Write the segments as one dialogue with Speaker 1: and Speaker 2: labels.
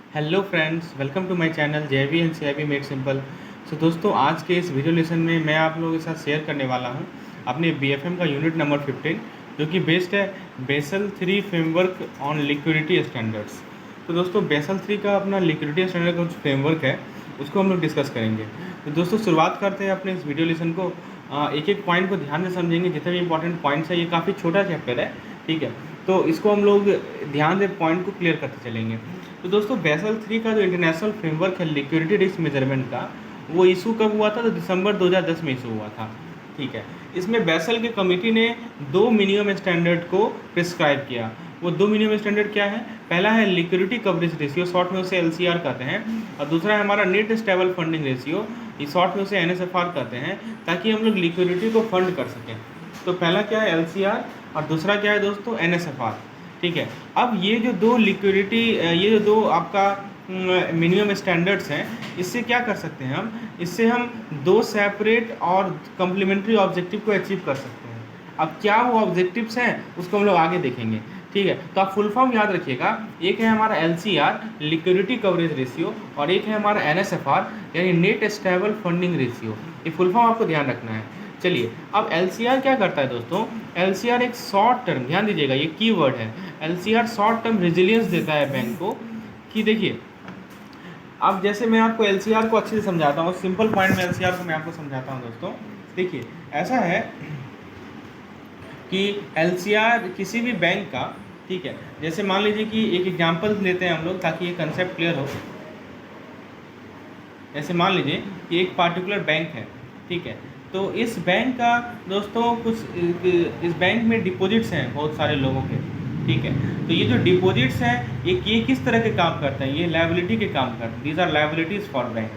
Speaker 1: Hello friends, welcome to my channel JAIIB and CAIIB made simple. So दोस्तों, आज के इस वीडियो लेसन में मैं आप लोगों के साथ शेयर करने वाला हूं अपने बीएफएम का यूनिट नंबर 15, जो कि बेस्ड है Basel 3 framework on liquidity standards. तो दोस्तों, बेसल 3 का अपना लिक्विडिटी स्टैंडर्ड का जो फ्रेमवर्क है उसको हम लोग डिस्कस करेंगे। तो दोस्तों, शुरुआत करते हैं अपने इस वीडियो लेसन को। एक एक पॉइंट को ध्यान से समझेंगे, जितने भी इंपॉर्टेंट पॉइंट्स है। ये काफ़ी छोटा चैप्टर है, ठीक है, तो इसको हम लोग ध्यान से पॉइंट को क्लियर करते चलेंगे। तो दोस्तों, बेसल 3 का जो इंटरनेशनल फ्रेमवर्क है लिक्विडिटी रिस्क मेजरमेंट का, वो इशू कब हुआ था? तो दिसंबर 2010 में इशू हुआ था, ठीक है। इसमें बेसल के कमेटी ने 2 मिनिमम स्टैंडर्ड को प्रिस्क्राइब किया। वो 2 मिनिमम स्टैंडर्ड क्या है? पहला है लिक्विडिटी कवरेज रेशियो, शॉर्ट में उसे एलसीआर कहते हैं, और दूसरा है हमारा नेट स्टेबल फंडिंग रेशियो, इस शॉर्ट में उसे एनएसएफआर कहते हैं, ताकि हम लोग लिक्विडिटी को फंड कर सकें। तो पहला क्या है? एलसीआर, और दूसरा क्या है दोस्तों? एनएसएफआर, ठीक है। अब ये जो दो लिक्विडिटी, ये जो दो आपका मिनिमम स्टैंडर्ड्स हैं, इससे क्या कर सकते हैं हम? इससे हम दो सेपरेट और कम्प्लीमेंट्री ऑब्जेक्टिव को अचीव कर सकते हैं। अब क्या वो ऑब्जेक्टिव्स हैं उसको हम लोग आगे देखेंगे, ठीक है। तो आप फुल फॉर्म याद रखिएगा, एक है हमारा एलसीआर लिक्विडिटी कवरेज रेशियो, और एक है हमारा एनएसएफआर यानी नेट स्टेबल फंडिंग रेशियो। ये फुल फॉर्म आपको ध्यान रखना है। चलिए, अब एलसीआर क्या करता है दोस्तों? एलसीआर एक शॉर्ट टर्म, ध्यान दीजिएगा ये कीवर्ड है, एलसीआर शॉर्ट टर्म रेजिलियंस देता है बैंक को। कि देखिए, अब जैसे मैं आपको एलसीआर को अच्छे से समझाता हूँ, सिंपल पॉइंट में एलसीआर को मैं आपको समझाता हूँ दोस्तों। देखिए, ऐसा है कि एलसीआर किसी भी बैंक का, ठीक है, जैसे मान लीजिए कि एक एग्जांपल लेते हैं हम लोग ताकि ये कंसेप्ट क्लियर हो। जैसे मान लीजिए कि एक पार्टिकुलर बैंक है, ठीक है, तो इस बैंक का दोस्तों कुछ इस बैंक में डिपॉजिट्स हैं बहुत सारे लोगों के, ठीक है। तो ये जो डिपॉजिट्स हैं ये किस तरह के काम करते हैं? ये लायबिलिटी के काम करते हैं। These are liabilities for bank,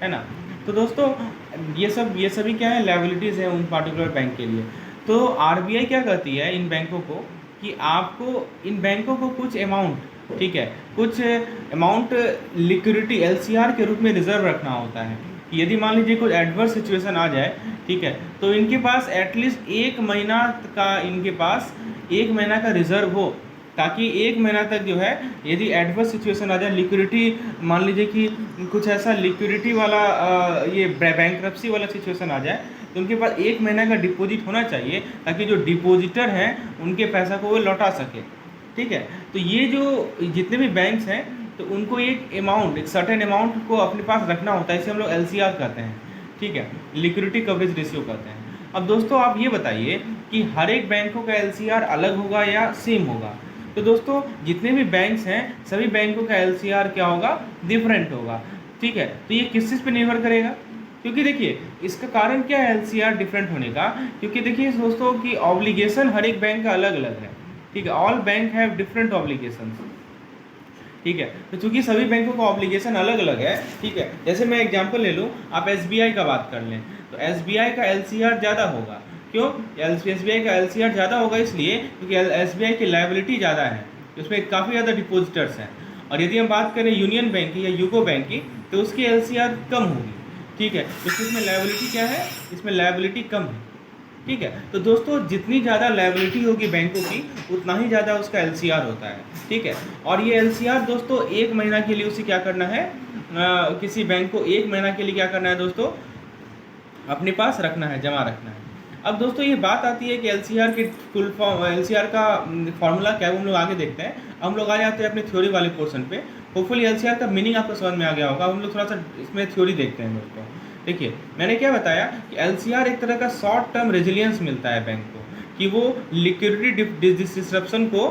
Speaker 1: है ना। तो दोस्तों, ये सभी क्या है? लायबिलिटीज़ हैं उन पार्टिकुलर बैंक के लिए। तो आरबीआई क्या कहती है इन बैंकों को कि आपको इन बैंकों को कुछ अमाउंट, ठीक है, कुछ अमाउंट लिक्विडिटी एलसीआर के रूप में रिजर्व रखना होता है। कि यदि मान लीजिए कोई एडवर्स सिचुएशन आ जाए, ठीक है, तो इनके पास एटलीस्ट 1 महीना का, इनके पास 1 महीना का रिजर्व हो, ताकि 1 महीना तक जो है, यदि एडवर्स सिचुएशन आ जाए, लिक्विडिटी, मान लीजिए कि कुछ ऐसा लिक्विडिटी वाला ये बैंक्रप्सी वाला सिचुएशन आ जाए, तो उनके पास 1 महीना का डिपॉजिट होना चाहिए, ताकि जो डिपॉजिटर हैं उनके पैसा को वो लौटा सके, ठीक है। तो ये जो जितने भी बैंक्स हैं, तो उनको एक अमाउंट, एक सर्टेन अमाउंट को अपने पास रखना होता है, इसे हम लोग एलसीआर कहते हैं, ठीक है, लिक्विडिटी कवरेज रेशियो कहते हैं। अब दोस्तों, आप ये बताइए कि हर एक बैंकों का एलसीआर अलग होगा या सेम होगा? तो दोस्तों, जितने भी बैंक्स हैं सभी बैंकों का एलसीआर क्या होगा? डिफरेंट होगा, ठीक है। तो ये किस चीज़ पे निर्भर करेगा? क्योंकि देखिए, इसका कारण क्या है एलसीआर डिफरेंट होने का? क्योंकि देखिए दोस्तों कि ऑब्लिगेशन हर एक बैंक का अलग अलग है, ठीक है। All bank have different obligations, ठीक है। तो चूंकि सभी बैंकों का ऑब्लिगेशन अलग अलग है, ठीक है, जैसे मैं एग्जांपल ले लूँ, आप एसबीआई का बात कर लें, तो एसबीआई का एलसीआर ज़्यादा होगा। क्यों एसबीआई का एलसीआर ज़्यादा होगा? इसलिए क्योंकि एसबीआई की लायबिलिटी ज़्यादा है, उसमें काफ़ी ज़्यादा डिपॉजिटर्स हैं। और यदि हम बात करें यूनियन बैंक की या यूको बैंक की, तो उसकी एलसीआर कम होगी, ठीक है, क्योंकि इसमें लायबिलिटी क्या है? इसमें लायबिलिटी कम है, ठीक है। तो दोस्तों, जितनी ज़्यादा लायबिलिटी होगी बैंकों की, उतना ही ज़्यादा उसका एलसीआर होता है, ठीक है। और ये एलसीआर दोस्तों 1 महीना के लिए उसे क्या करना है? किसी बैंक को 1 महीना के लिए क्या करना है दोस्तों? अपने पास रखना है, जमा रखना है। अब दोस्तों, ये बात आती है कि एलसीआर के फुल फॉर्म, एलसीआर का फॉर्मूला क्या है, हम लोग आगे देखते हैं। हम लोग आ जाते हैं अपने थ्योरी वाले पोर्शन पे। होपफुली एलसीआर का मीनिंग आपको समझ में आ गया होगा। हम लोग थोड़ा सा इसमें थ्योरी देखते हैं दोस्तों। देखिए, मैंने क्या बताया कि एलसीआर एक तरह का शॉर्ट टर्म रेजिलियंस मिलता है बैंक को, कि वो लिक्विडिटी डिसरप्शन को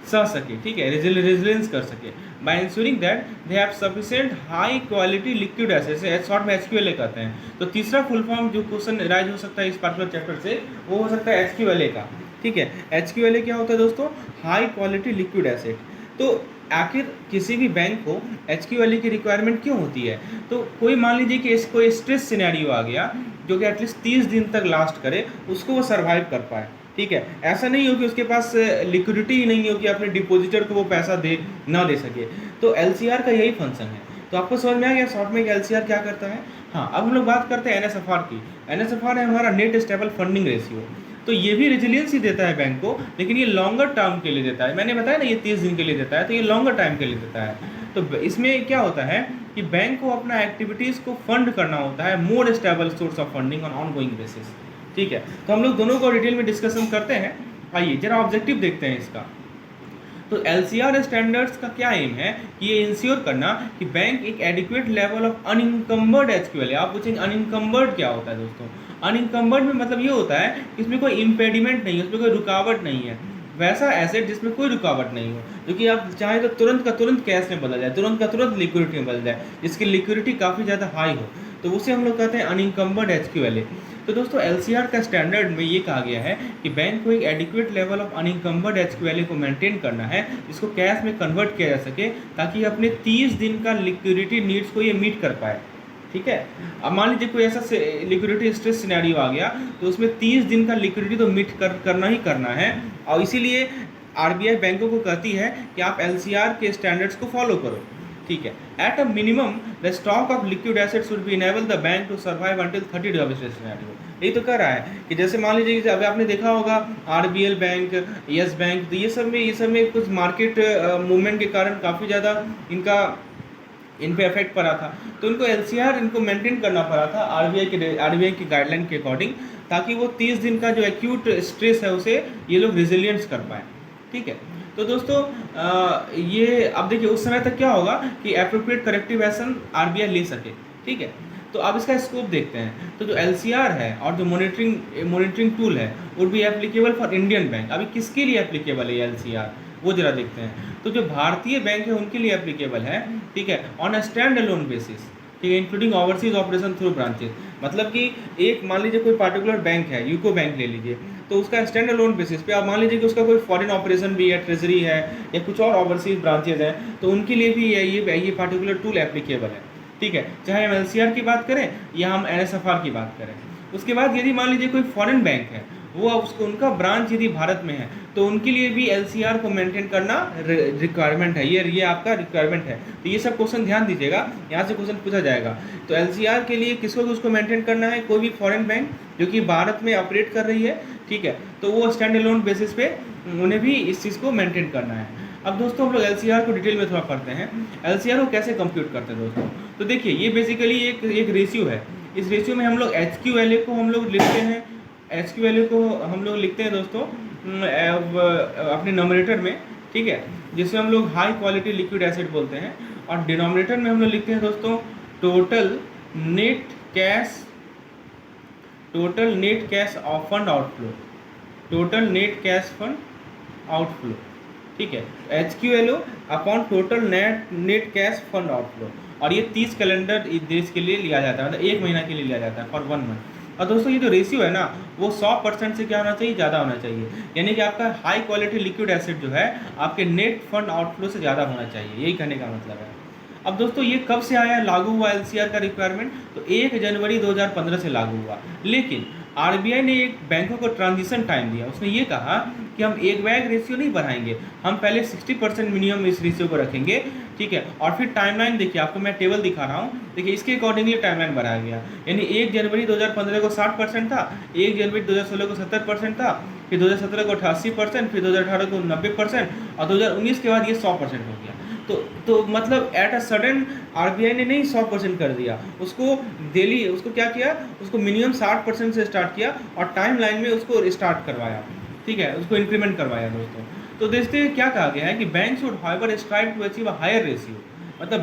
Speaker 1: सह सके, ठीक है, रेजिलियंस कर सके, by insuring that they have sufficient high quality liquid assets, short में एचक्यूएलए कहते हैं। तो तीसरा फुल फॉर्म जो क्वेश्चन राइज हो सकता है इस पार्टिकुलर चैप्टर से, वो हो सकता है एचक्यूएलए का, ठीक है। एचक्यूएलए क्या होता है दोस्तों? High quality liquid asset. तो आखिर किसी भी बैंक को एचक्यूएलए की रिक्वायरमेंट क्यों होती है? तो कोई मान लीजिए कि कोई स्ट्रेस सिनेरियो आ गया जो कि एटलीस्ट 30 दिन तक लास्ट करे, उसको वो सर्वाइव कर पाए, ठीक है। ऐसा नहीं हो कि उसके पास लिक्विडिटी ही नहीं हो कि अपने डिपॉजिटर को वो पैसा ना दे सके। तो एलसीआर का यही फंक्शन है। तो आपको समझ में आ गया शॉर्ट में कि एलसीआर क्या करता है? हाँ, अब हम लोग बात करते हैं एनएसएफआर की। एनएसएफआर है हमारा नेट स्टेबल फंडिंग रेशियो। तो ये भी रेजिलियंस ही देता है बैंक को, लेकिन ये लॉन्गर टर्म के लिए देता है। मैंने बताया ना, ये 30 दिन के लिए देता है, तो ये लॉन्गर टाइम के लिए देता है। तो इसमें क्या होता है कि बैंक को अपना एक्टिविटीज़ को फंड करना होता है, more stable source of funding on on going basis. ठीक है, तो हम लोग दोनों को डिटेल में डिस्कशन करते हैं। आइए जरा ऑब्जेक्टिव देखते हैं इसका। तो LCR स्टैंडर्ड्स का क्या एम है कि ये इंश्योर करना कि बैंक एक एडिक्वेट लेवल ऑफ अनइंकम्बर्ड HQLA। आप पूछेंगे अनइंकम्बर्ड क्या होता है दोस्तों? अनइंकम्बर्ड में मतलब ये होता है कि इसमें कोई इम्पेडिमेंट नहीं है, उसमें कोई रुकावट नहीं है, वैसा एसेट जिसमें कोई रुकावट नहीं हो, जो कि आप चाहें तो तुरंत का तुरंत कैश में बदल जाए, तुरंत का तुरंत लिक्विडिटी में बदल जाए, जिसकी लिक्विडिटी काफ़ी ज़्यादा हाई हो, तो उसे हम लोग कहते हैं अनइंकम्बर्ड HQLA। तो दोस्तों LCR का स्टैंडर्ड में ये कहा गया है कि बैंक को एक एडिक्वेट लेवल ऑफ अनइंकम्बर्ड HQLA को मेंटेन करना है, जिसको कैश में कन्वर्ट किया जा सके, ताकि अपने 30 दिन का लिक्विडिटी नीड्स को ये मीट कर पाए। ठीक है, अब मान लीजिए कोई ऐसा लिक्विडिटी स्ट्रेस सिनेरियो आ गया, तो उसमें 30 दिन का लिक्विडिटी तो मीट करना ही करना है, और इसीलिए RBI बैंकों को कहती है कि आप LCR के स्टैंडर्ड्स को फॉलो करो। ठीक है, at a minimum the stock of liquid assets should be enable the bank to survive until 30 days of stress scenario. यही तो कह रहा है कि जैसे मान लीजिए कि अभी आपने देखा होगा RBL बैंक, यस बैंक, तो ये सब में कुछ मार्केट मूवमेंट के कारण काफ़ी ज़्यादा इन पे इफेक्ट पड़ा था, तो इनको LCR इनको मेंटेन करना पड़ा था RBI की गाइडलाइन के अकॉर्डिंग, ताकि वो 30 दिन का जो एक्यूट स्ट्रेस है उसे ये लोग रिजिलियंस कर पाएँ। ठीक है, तो दोस्तों ये अब देखिए उस समय तक क्या होगा कि एप्रोप्रिएट करेक्टिव एक्शन RBI ले सके। ठीक है, तो अब इसका स्कोप देखते हैं। तो जो LCR है और जो मॉनिटरिंग टूल है would be applicable for Indian bank. अभी किसके लिए एप्लीकेबल है LCR, वो जरा देखते हैं। तो जो भारतीय बैंक है उनके लिए एप्लीकेबल है। ठीक है, on a stand alone basis. ठीक है, including overseas operation through branches. मतलब कि एक मान लीजिए कोई पार्टिकुलर बैंक है, यूको बैंक ले लीजिए, तो उसका स्टैंड अलोन बेसिस पे आप मान लीजिए कि उसका कोई फॉरेन ऑपरेशन भी है, ट्रेजरी है, या कुछ और ओवरसीज ब्रांचेज हैं, तो उनके लिए भी ये पार्टिकुलर टूल एप्लीकेबल है। ठीक है, चाहे हम LCR की बात करें या हम NSFR की बात करें। उसके बाद यदि मान लीजिए कोई फॉरेन बैंक है, वो उसको उनका ब्रांच यदि भारत में है, तो उनके लिए भी LCR को मेंटेन करना रिक्वायरमेंट है, ये आपका रिक्वायरमेंट है। तो ये सब क्वेश्चन ध्यान दीजिएगा, यहाँ से क्वेश्चन पूछा जाएगा। तो LCR के लिए किसको उसको मेंटेन करना है? कोई भी फॉरेन बैंक जो कि भारत में ऑपरेट कर रही है, ठीक है, तो वो स्टैंड अलोन बेसिस पे उन्हें भी इस चीज़ को मेंटेन करना है। अब दोस्तों हम लोग LCR को डिटेल में थोड़ा पढ़ते हैं। LCR को कैसे कंप्यूट करते हैं दोस्तों? तो देखिए ये बेसिकली एक रेशियो है। इस रेशियो में हम लोग HQLA को हम लोग लिखते हैं, HQLA को हम लोग लिखते हैं दोस्तों अपने नोमिनेटर में। ठीक है, जिसे हम लोग हाई क्वालिटी लिक्विड एसिड बोलते हैं, और डिनोमिनेटर में हम लोग लिखते हैं दोस्तों total net cash of fund outflow, total net cash fund outflow. ठीक है, HQLO upon total net cash fund outflow, और ये 30 कैलेंडर देश के लिए लिया जाता है, मतलब 1 महीना के लिए लिया जाता है, फॉर 1 मंथ। और दोस्तों ये जो रेशियो है ना, वो 100% से क्या होना चाहिए? ज़्यादा होना चाहिए। यानी कि आपका हाई क्वालिटी लिक्विड एसिड जो है आपके नेट फंड आउटफ्लो से ज़्यादा होना चाहिए, यही कहने का मतलब है। अब दोस्तों ये कब से आया लागू हुआ LCR का रिक्वायरमेंट? तो 1 जनवरी 2015 से लागू हुआ। लेकिन RBI ने एक बैंकों को ट्रांजिशन टाइम दिया। उसने ये कहा कि हम एक बैग रेशियो नहीं बढ़ाएंगे, हम पहले 60% मिनिमम इस रेशियो को रखेंगे। ठीक है, और फिर टाइमलाइन देखिए, आपको मैं टेबल दिखा रहा हूँ, देखिए इसके अकॉर्डिंगली टाइमलाइन बढ़ाया गया। यानी 1 जनवरी 2015 को 60% था, 1 जनवरी 2016 को 70% था, फिर 2017 को 88%, फिर 2018 को 90%, और 2019 के बाद ये 100% हो गया। तो मतलब एट अ सडन RBI ने नहीं 100% कर दिया, उसको डेली उसको क्या किया, उसको मिनिमम 60% से स्टार्ट किया, और टाइम लाइन में उसको स्टार्ट करवाया। ठीक है, उसको इंक्रीमेंट करवाया दोस्तों। तो देखते हैं क्या कहा गया है कि bank should however strive to achieve a higher ratio. मतलब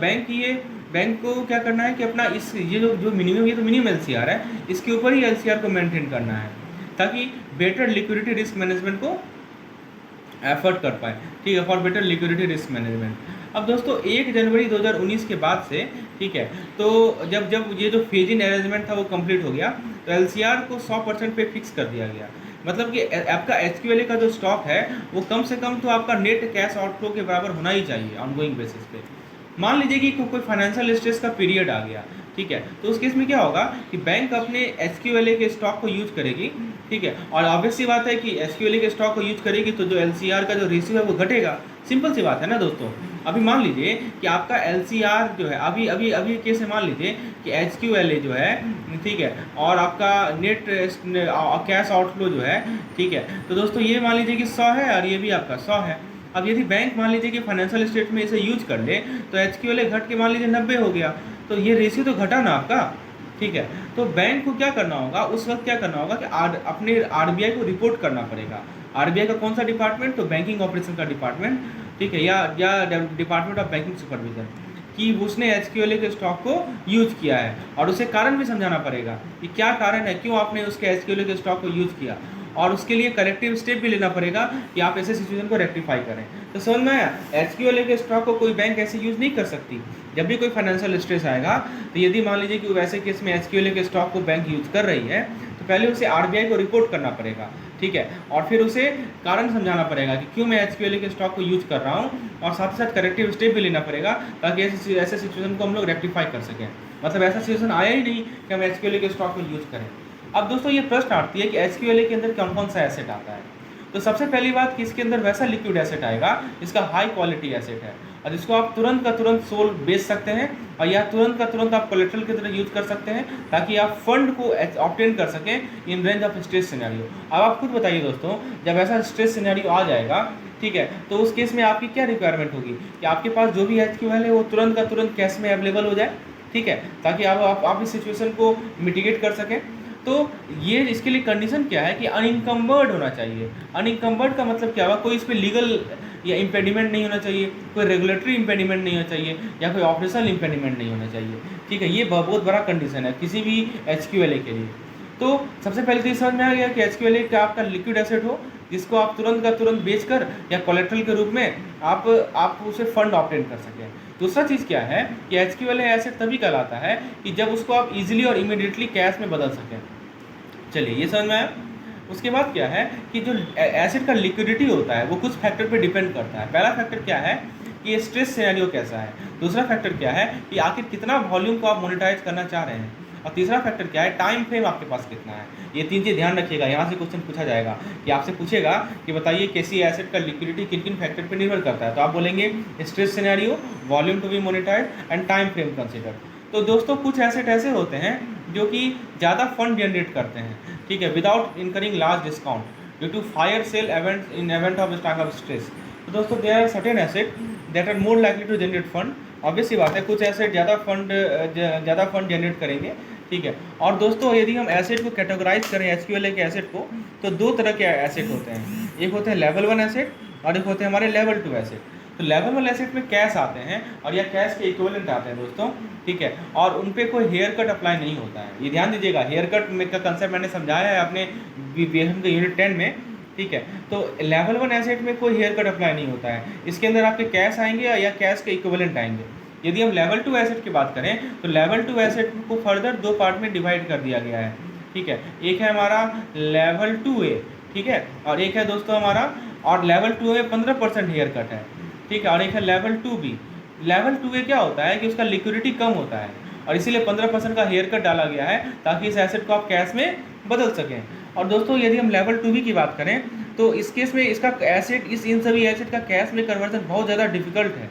Speaker 1: बैंक को क्या करना है कि अपना ये जो मिनिमम, ये तो मिनिमम LCR है, इसके ऊपर ही LCR को मेंटेन करना है, ताकि बेटर लिक्विडिटी रिस्क मैनेजमेंट को एफर्ट कर पाए। ठीक है, for better liquidity risk management. अब दोस्तों 1 जनवरी 2019 के बाद से, ठीक है, तो जब ये जो फेज इन अरेंजमेंट था वो कंप्लीट हो गया, तो LCR को 100% पे फिक्स कर दिया गया। मतलब कि आपका HQLA का जो स्टॉक है वो कम से कम तो आपका नेट कैश आउटफ्लो के बराबर होना ही चाहिए ऑनगोइंग बेसिस पे। मान लीजिए कि कोई फाइनेंशियल स्ट्रेस का पीरियड आ गया, ठीक है, तो उस केस में क्या होगा कि बैंक अपने HQLA के स्टॉक को यूज करेगी। ठीक है, और ऑब्वियस सी बात है कि HQLA के स्टॉक को यूज करेगी तो जो LCR का जो रेशियो है वो घटेगा। सिंपल सी बात है ना दोस्तों। अभी मान लीजिए कि आपका LCR जो है अभी केस में मान लीजिए कि HQLA जो है, ठीक है, और आपका नेट कैश आउटफ्लो जो है, ठीक है, तो दोस्तों ये मान लीजिए कि 100 है और ये भी आपका 100 है। अब यदि बैंक मान लीजिए कि फाइनेंशियल स्टेट में इसे यूज कर ले तो HQLA घट के मान लीजिए 90 हो गया, तो ये रेशियो तो घटा ना आपका, ठीक है। तो बैंक को क्या करना होगा, उस वक्त क्या करना होगा कि अपने RBI को रिपोर्ट करना पड़ेगा। RBI का कौन सा डिपार्टमेंट, तो बैंकिंग ऑपरेशन का डिपार्टमेंट, ठीक है, या डिपार्टमेंट ऑफ बैंकिंग सुपरविजन, कि उसने HQLA के स्टॉक को यूज किया है, और उसे कारण भी समझाना पड़ेगा कि क्या कारण है, क्यों आपने उसके HQLA के स्टॉक को यूज किया, और उसके लिए करेक्टिव स्टेप भी लेना पड़ेगा कि आप ऐसे सिचुएशन को रेक्टिफाई करें। तो समझ में आया, HQLA के स्टॉक को कोई बैंक ऐसे यूज़ नहीं कर सकती। जब भी कोई फाइनेंशियल स्ट्रेस आएगा, तो यदि मान लीजिए कि वैसे केस में HQLA के स्टॉक को बैंक यूज कर रही है, तो पहले उसे RBI को रिपोर्ट करना पड़ेगा, ठीक है, और फिर उसे कारण समझाना पड़ेगा कि क्यों मैं HQLA के स्टॉक को यूज कर रहा हूँ, और साथ ही साथ करेक्टिव स्टेप भी लेना पड़ेगा ताकि ऐसे सिचुएशन को हम लोग रेक्टिफाई कर सकें। मतलब ऐसा सिचुएशन आया ही नहीं कि हम HQLA के स्टॉक को यूज करें। अब दोस्तों ये प्रश्न आती है कि HQLA के अंदर कौन कौन सा एसेट आता है। तो सबसे पहली बात कि इसके अंदर वैसा लिक्विड एसेट आएगा इसका हाई क्वालिटी एसेट है, और जिसको आप तुरंत का तुरंत सोल बेच सकते हैं, और या तुरंत का तुरंत आप कोलेट्रल की तरह यूज कर सकते हैं ताकि आप फंड को ऑब्टेन कर सकें in range of stress scenario. अब आप खुद बताइए दोस्तों, जब ऐसा स्ट्रेस सिनेरियो आ जाएगा, ठीक है, तो उस केस में आपकी क्या रिक्वायरमेंट होगी कि आपके पास जो भी HQL है वो तुरंत का तुरंत कैश में अवेलेबल हो जाए, ठीक है, ताकि आप इस सिचुएशन को मिटिगेट कर सकें। तो ये इसके लिए कंडीशन क्या है कि अनइंकम्बर्ड होना चाहिए। अनइंकम्बर्ड का मतलब क्या हुआ, कोई इस पर लीगल या इम्पेडिमेंट नहीं होना चाहिए, कोई रेगुलेटरी इम्पेडिमेंट नहीं होना चाहिए, या कोई ऑपरेशनल इम्पेडिमेंट नहीं होना चाहिए, ठीक है। ये बहुत बड़ा कंडीशन है किसी भी HQLA के लिए। तो सबसे पहले तो ये समझ में आ गया कि HQLA का आपका लिक्विड एसेट हो जिसको आप तुरंत का तुरंत बेचकर या कोलेट्रल के रूप में आप उसे फंड ऑब्टेन कर सकें। दूसरा चीज़ क्या है कि HQLA एसेट तभी कहलाता है कि जब उसको आप इजीली और इमीडिएटली कैश में बदल सकें। चलिए ये समझ में आया। उसके बाद क्या है कि जो एसेट का लिक्विडिटी होता है वो कुछ फैक्टर पे डिपेंड करता है। पहला फैक्टर क्या है कि ये स्ट्रेस सिनेरियो कैसा है, दूसरा फैक्टर क्या है कि आखिर कितना वॉल्यूम को आप मोनेटाइज करना चाह रहे हैं, और तीसरा फैक्टर क्या है टाइम फ्रेम आपके पास कितना है। ये तीन चीज़ ध्यान रखिएगा, यहाँ से क्वेश्चन पूछा जाएगा कि आपसे पूछेगा कि बताइए किसी एसेट का लिक्विडिटी किन किन फैक्टर पर निर्भर करता है, तो आप बोलेंगे stress scenario, volume to be monetize and time frame consider. तो दोस्तों कुछ एसेट ऐसे होते हैं जो कि ज़्यादा फंड जनरेट करते हैं, ठीक है, without incurring large discount due to fire sale event in event of stock of stress. तो दोस्तों there are certain asset that are more likely to generate fund. Obvious सी बात है कुछ एसेट ज़्यादा फंड जनरेट करेंगे, ठीक है। और दोस्तों यदि हम एसेट को कैटेगराइज करें HQLA के एसेट को, तो दो तरह के एसेट होते हैं, एक होते हैं लेवल 1 एसेट और एक होते हैं हमारे लेवल 2 एसेट। तो लेवल 1 एसेट में कैश आते हैं और या कैश के इक्विवेलेंट आते हैं दोस्तों, ठीक है, और उन पे कोई हेयर कट अप्लाई नहीं होता है। ये ध्यान दीजिएगा, हेयर कट में का कंसेप्ट मैंने समझाया है अपने BFM के यूनिट 10 में, ठीक है। तो लेवल 1 एसेट में कोई हेयर कट अप्लाई नहीं होता है, इसके अंदर आपके कैश आएंगे या कैश के इक्विवेलेंट आएंगे। यदि हम लेवल 2 एसेट की बात करें तो लेवल 2 एसेट को फर्दर दो पार्ट में डिवाइड कर दिया गया है, ठीक है। एक है हमारा लेवल 2A, ठीक है, और एक है दोस्तों हमारा, और लेवल 2 में 15% हेयर कट है, ठीक है, और एक है लेवल 2B। लेवल 2A क्या होता है कि उसका लिक्विडिटी कम होता है और इसीलिए 15% का हेयर कट डाला गया है ताकि इस एसेट को आप कैश में बदल सकें। और दोस्तों यदि हम लेवल 2B की बात करें तो इस केस में इसका एसेट इन सभी एसेट का कैश में कन्वर्जन बहुत ज़्यादा डिफिकल्ट है,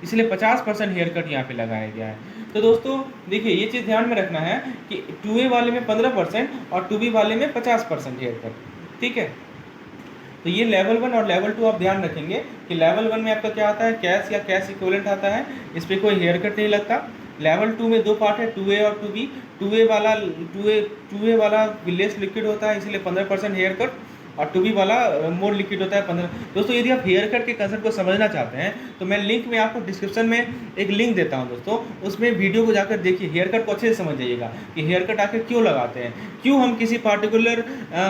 Speaker 1: इसलिए 50% हेयर कट यहाँ पे लगाया गया है। तो दोस्तों देखिए ये चीज़ ध्यान में रखना है कि 2A वाले में 15% और 2B वाले में 50% हेयर कट, ठीक है। तो ये लेवल 1 और लेवल 2 आप ध्यान रखेंगे कि लेवल 1 में आपका क्या आता है, कैश या कैश इक्विवेलेंट आता है, इस पर कोई हेयर कट नहीं लगता। लेवल 2 में दो पार्ट है, 2A और 2B। 2A वाला लेस लिक्विड होता है इसलिए 15% हेयर कट, और 2B वाला मोर लिक्विड होता है 15। दोस्तों यदि आप हेयर कट के कंसेप्ट को समझना चाहते हैं तो मैं लिंक में आपको डिस्क्रिप्शन में एक लिंक देता हूं दोस्तों, उसमें वीडियो को जाकर देखिए, हेयर कट को अच्छे से समझ जाइएगा कि हेयर कट आखिर क्यों लगाते हैं, क्यों हम किसी पार्टिकुलर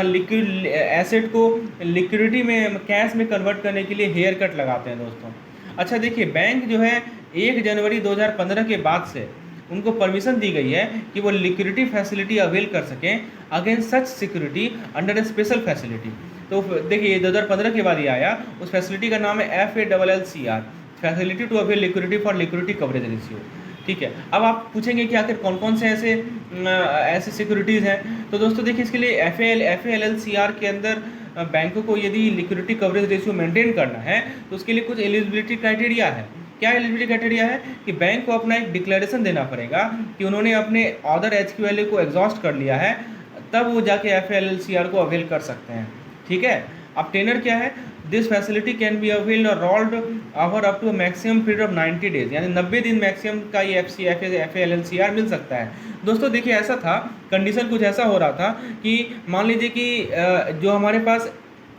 Speaker 1: लिक्विड एसेट को लिक्विडिटी में कैश में कन्वर्ट करने के लिए हेयर कट लगाते हैं दोस्तों। अच्छा देखिए, बैंक जो है 1 जनवरी 2015 के बाद से उनको परमिशन दी गई है कि वो लिक्विडिटी फैसिलिटी अवेल कर सकें अगेंस्ट सच सिक्योरिटी अंडर ए स्पेशल फैसिलिटी। तो देखिए 2015 के बाद ये आया, उस फैसिलिटी का नाम है FALLCR, facility to avail liquidity for liquidity coverage ratio, ठीक है। अब आप पूछेंगे कि आखिर कौन कौन से ऐसे सिक्योरिटीज़ हैं। तो दोस्तों देखिए इसके लिए FALLCR के अंदर बैंकों को यदि लिक्विडिटी कवरेज रेशियो मेंटेन करना है तो उसके लिए कुछ एलिजिबिलिटी क्राइटेरिया है। क्या एलिजिबिलिटी क्राइटेरिया है कि बैंक को अपना एक डिक्लेरेशन देना पड़ेगा कि उन्होंने अपने अदर HQLA को एग्जॉस्ट कर लिया है, तब वो जाके FALLCR को अवेल कर सकते हैं, ठीक है। अब टेनर क्या है, this facility can be availed और rolled over up to maximum period of 90 days, यानी 90 दिन मैक्सिमम का ये FALLCR मिल सकता है। दोस्तों देखिए ऐसा था, कंडीशन कुछ ऐसा हो रहा था कि मान लीजिए कि जो हमारे पास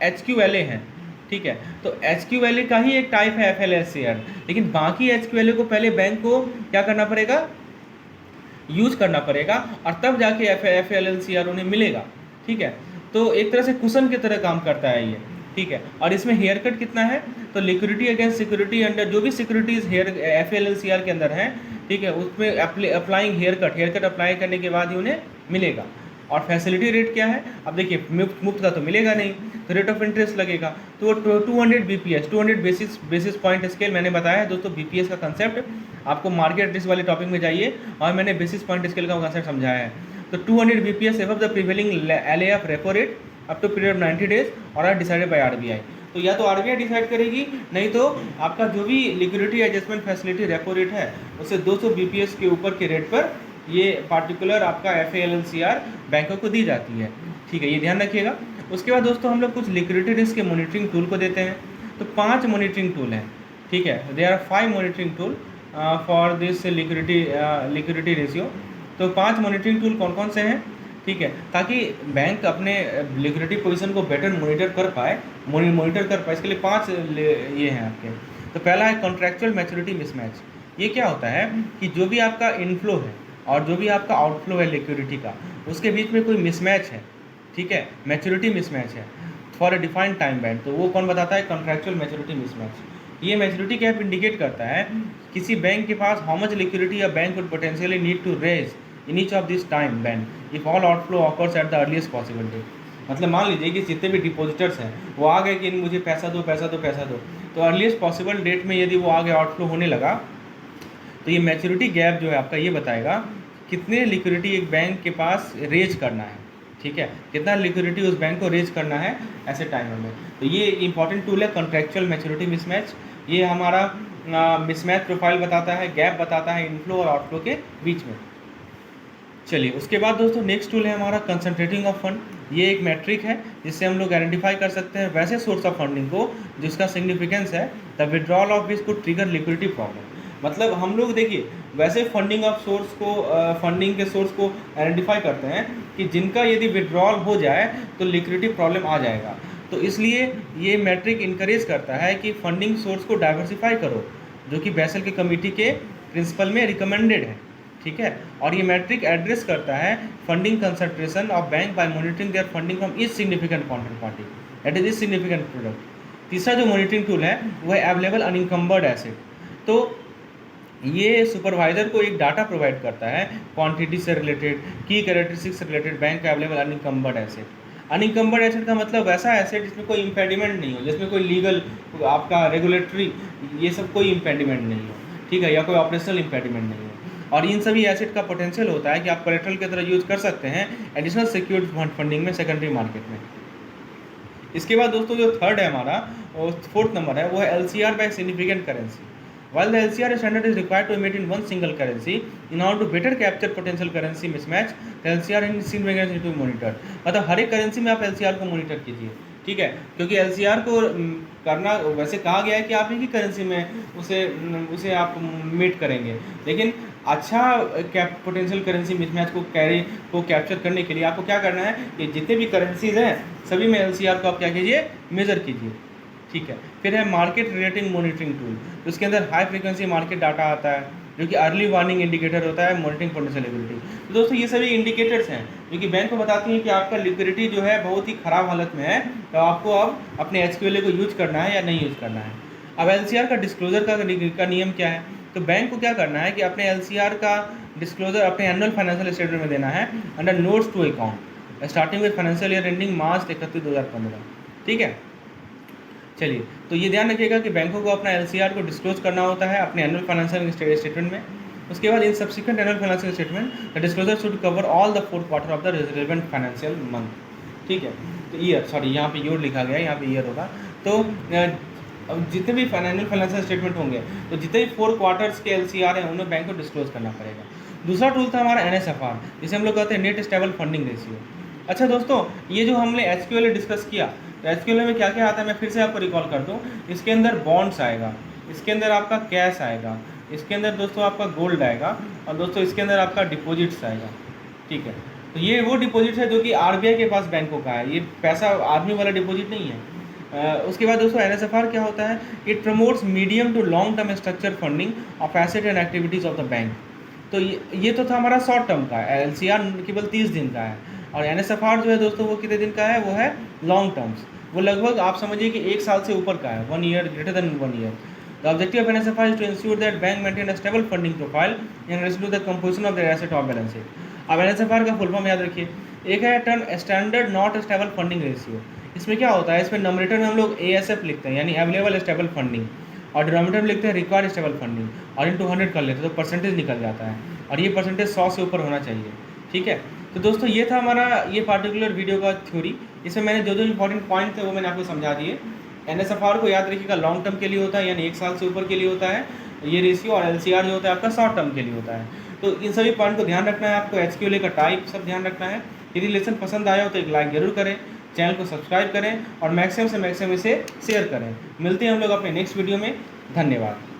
Speaker 1: HQLA हैं, ठीक है, तो HQLA का ही एक टाइप है FLCR, लेकिन बाकी HQLA को पहले बैंक को क्या करना पड़ेगा, यूज करना पड़ेगा, और तब जाके FLCR उन्हें मिलेगा। ठीक है, तो एक तरह से कुशन की तरह काम करता है ये। ठीक है, और इसमें हेयर कट कितना है, तो लिक्विडिटी अगेंस्ट सिक्योरिटी अंडर जो भी सिक्योरिटीज FLCR के अंदर हैं, ठीक है, उसमें अप्लाइंग हेयर कट अप्लाई करने के बाद ही उन्हें मिलेगा। और फैसिलिटी रेट क्या है, अब देखिए मुफ्त का तो मिलेगा नहीं, तो रेट ऑफ इंटरेस्ट लगेगा, तो 200 BPS 200 बेसिस पॉइंट स्केल मैंने बताया है दोस्तों। BPS का कंसेप्ट आपको मार्केट रिस्क वाले टॉपिक में जाइए, और मैंने बेसिस पॉइंट स्केल का कंसेप्ट समझाया है। तो 200 BPS above the prevailing LA of repo rate up to period 90 days और आर डिसाइडेड बाय RBI। तो या तो RBI डिसाइड करेगी, नहीं तो आपका जो भी liquidity adjustment facility repo rate है उससे 200 BPS के ऊपर के रेट पर ये पार्टिकुलर आपका FALCR बैंकों को दी जाती है। ठीक है, ये ध्यान रखिएगा। उसके बाद दोस्तों हम लोग कुछ लिक्विडिटी रिस्क के मॉनिटरिंग टूल को देते हैं। तो 5 मॉनिटरिंग टूल हैं। ठीक है, there are 5 monitoring tool for this liquidity ratio. तो 5 मॉनिटरिंग टूल कौन कौन से हैं, ठीक है, ताकि बैंक अपने लिक्विडिटी पोजीशन को बेटर मॉनिटर कर पाए, इसके लिए 5 ये हैं आपके। तो पहला है कॉन्ट्रैक्चुअल मैच्योरिटी मिसमैच। ये क्या होता है कि जो भी आपका इनफ्लो है और जो भी आपका आउटफ्लो है लिक्विडिटी का, उसके बीच में कोई मिसमैच है, ठीक है, मैच्योरिटी मिसमैच है for a defined time band, तो वो कौन बताता है, कॉन्ट्रैक्चुअल मैच्योरिटी मिसमैच। ये मैच्योरिटी गैप इंडिकेट करता है किसी बैंक के पास how much liquidity a bank would potentially need to raise in each of this time band if all outflow occurs at the earliest possible date. मतलब मान लीजिए कि जितने भी डिपॉजिटर्स हैं वो आ गए कि मुझे पैसा दो, तो अर्लीस्ट पॉसिबल डेट में यदि वो आगे आउटफ्लो होने लगा, तो ये मैच्योरिटी गैप जो है आपका ये बताएगा कितने लिक्विडिटी एक बैंक के पास रेज करना है। ठीक है, कितना लिक्विडिटी उस बैंक को रेज करना है ऐसे टाइम में। तो ये इंपॉर्टेंट टूल है कॉन्ट्रैक्चुअल मैच्योरिटी मिसमैच। ये हमारा मिसमैच प्रोफाइल बताता है, गैप बताता है इनफ्लो और आउटफ्लो के बीच में। चलिए, उसके बाद दोस्तों नेक्स्ट टूल है हमारा कंसंट्रेटिंग ऑफ फंड। ये एक मैट्रिक है जिससे हम लोग आइडेंटिफाई कर सकते हैं वैसे सोर्स ऑफ फंडिंग को जिसका सिग्निफिकेंस है the withdrawal of which could trigger liquidity problem. मतलब हम लोग देखिए वैसे फंडिंग के सोर्स को आइडेंटिफाई करते हैं कि जिनका यदि विड्रॉल हो जाए तो लिक्विडिटी प्रॉब्लम आ जाएगा। तो इसलिए ये मैट्रिक इनकरेज करता है कि फंडिंग सोर्स को डाइवर्सिफाई करो, जो कि बेसल के कमेटी के प्रिंसिपल में रिकमेंडेड है। ठीक है, और ये मैट्रिक एड्रेस करता है funding concentration of bank by monitoring their funding from each significant counter party, that is significant product. तीसरा जो मॉनिटरिंग टूल है वो है अवेलेबल अनइंकम्बर्ड एसेट। तो ये सुपरवाइजर को एक डाटा प्रोवाइड करता है क्वांटिटी से रिलेटेड, की कैरेक्टरिस्टिक्स से रिलेटेड बैंक का अवेलेबल अनइंकम्बर्ड एसेट। अनइंकम्बर्ड एसेट का मतलब वैसा एसेट जिसमें कोई इम्पेडिमेंट नहीं हो, जिसमें कोई लीगल आपका रेगुलेटरी ये सब कोई इम्पेडिमेंट नहीं हो, ठीक है, या कोई ऑपरेशनल इम्पेडिमेंट नहीं हो। और इन सभी एसेट का पोटेंशियल होता है कि आप कोलेटरल की तरह यूज़ कर सकते हैं एडिशनल सिक्योर्ड फंडिंग में, सेकेंडरी मार्केट में। इसके बाद दोस्तों जो थर्ड है हमारा, 4th नंबर है, वो है LCR by significant currency. While the LCR standard is required to emit in one single currency, in order to better capture potential currency mismatch, the LCR in significance need to be monitored। मतलब हर एक currency में आप LCR को monitor कीजिए, ठीक है, क्योंकि LCR को करना वैसे कहा गया है कि आप एक ही करेंसी में उसे आप मीट करेंगे, लेकिन अच्छा पोटेंशियल करेंसी मिसमैच को कैप्चर करने के लिए आपको क्या करना है कि जितने भी करेंसीज हैं सभी में LCR को आप क्या कीजिए, मेज़र कीजिए। ठीक है, फिर है मार्केट रिलेटिंग मॉनिटरिंग टूल, उसके अंदर हाई फ्रीक्वेंसी मार्केट डाटा आता है जो कि अर्ली वार्निंग इंडिकेटर होता है मॉनिटरिंग पोटेंशियल लिक्विडिटी। तो दोस्तों ये सभी इंडिकेटर्स हैं जो कि बैंक को बताती हैं कि आपका लिक्विडिटी जो है बहुत ही ख़राब हालत में है, तो आपको अब अपने HQLA को यूज करना है या नहीं यूज करना है। अब LCR का डिस्क्लोजर का नियम क्या है, तो बैंक को क्या करना है कि अपने LCR का डिस्क्लोजर अपने एनुअल फाइनेंशियल स्टेटमेंट में देना है under notes to account starting with financial year ending March 31, 2015। ठीक है, चलिए, तो ये ध्यान रखिएगा कि बैंकों को अपना LCR को डिस्क्लोज करना होता है अपने एनुअल फाइनेंशियल स्टेटमेंट में। उसके बाद in subsequent annual financial statement the disclosure should cover all the 4th quarter of the relevant financial month. ठीक है, तो ईयर, यहाँ पे ईयर लिखा गया है, यहाँ पे ईयर होगा। तो जितने भी एनुअल फाइनेंशियल स्टेटमेंट होंगे तो जितने भी 4 क्वार्टर्स के LCR हैं उन्हें बैंक को डिस्क्लोज करना पड़ेगा। दूसरा टूल था हमारा NSFR, जिसे हम लोग कहते हैं नेट स्टेबल फंडिंग रेशियो। अच्छा दोस्तों, ये जो हमने एसक्यूएल डिस्कस किया, तो एसक्यूएल में क्या क्या आता है मैं फिर से आपको रिकॉल कर दूं। इसके अंदर बॉन्ड्स आएगा, इसके अंदर आपका कैश आएगा, इसके अंदर दोस्तों आपका गोल्ड आएगा, और दोस्तों इसके अंदर आपका डिपॉजिट्स आएगा। ठीक है, तो ये वो डिपॉजिट्स है जो कि आरबीआई के पास बैंकों का है, ये पैसा आदमी वाला डिपॉजिट नहीं है। उसके बाद दोस्तों एनएसएफआर क्या होता है, it promotes medium to long term structure funding of asset and activities of the bank. तो ये तो था हमारा शॉर्ट टर्म का, एलसीआर केवल 30 दिन का है, और एनएसएफआर जो है दोस्तों वो कितने दिन का है, वो है लॉन्ग टर्म्स, वो लगभग आप समझिए कि 1 साल से ऊपर का है, 1 year, greater than 1 year. The objective of NSFR is to ensure that bank maintain a stable funding profile in relation to the composition of their asset of balance sheet. अब एनएसएफआर का फुल फॉर्म याद रखिए, एक है टर्न standard not stable funding ratio. इसमें क्या होता है, इसमें नंबरेटर में हम लोग एएसएफ लिखते हैं यानी अवेलेबल स्टेबल फंडिंग, और डिनोमिनेटर में लिखते हैं रिक्वायर्ड स्टेबल फंडिंग, और इंटू 100 कर लेते हैं तो परसेंटेज निकल जाता है, और ये परसेंटेज 100 से ऊपर होना चाहिए। ठीक है, तो दोस्तों ये था हमारा ये पार्टिकुलर वीडियो का थ्योरी। इसमें मैंने जो जो इंपॉर्टेंट पॉइंट थे वो मैंने आपको समझा दिए। एनएसएफआर को याद रखिएगा लॉन्ग टर्म के लिए होता है, यानी 1 साल से ऊपर के लिए होता है ये रेशियो, और एलसीआर जो होता है आपका शॉर्ट टर्म के लिए होता है। तो इन सभी पॉइंट को ध्यान रखना है आपको, एचक्यूएल का टाइप सब ध्यान रखना है। यदि लेसन पसंद आया हो तो एक लाइक जरूर करें, चैनल को सब्सक्राइब करें, और मैक्सिमम से मैक्सिमम इसे शेयर करें। मिलते हैं हम लोग अपने नेक्स्ट वीडियो में। धन्यवाद।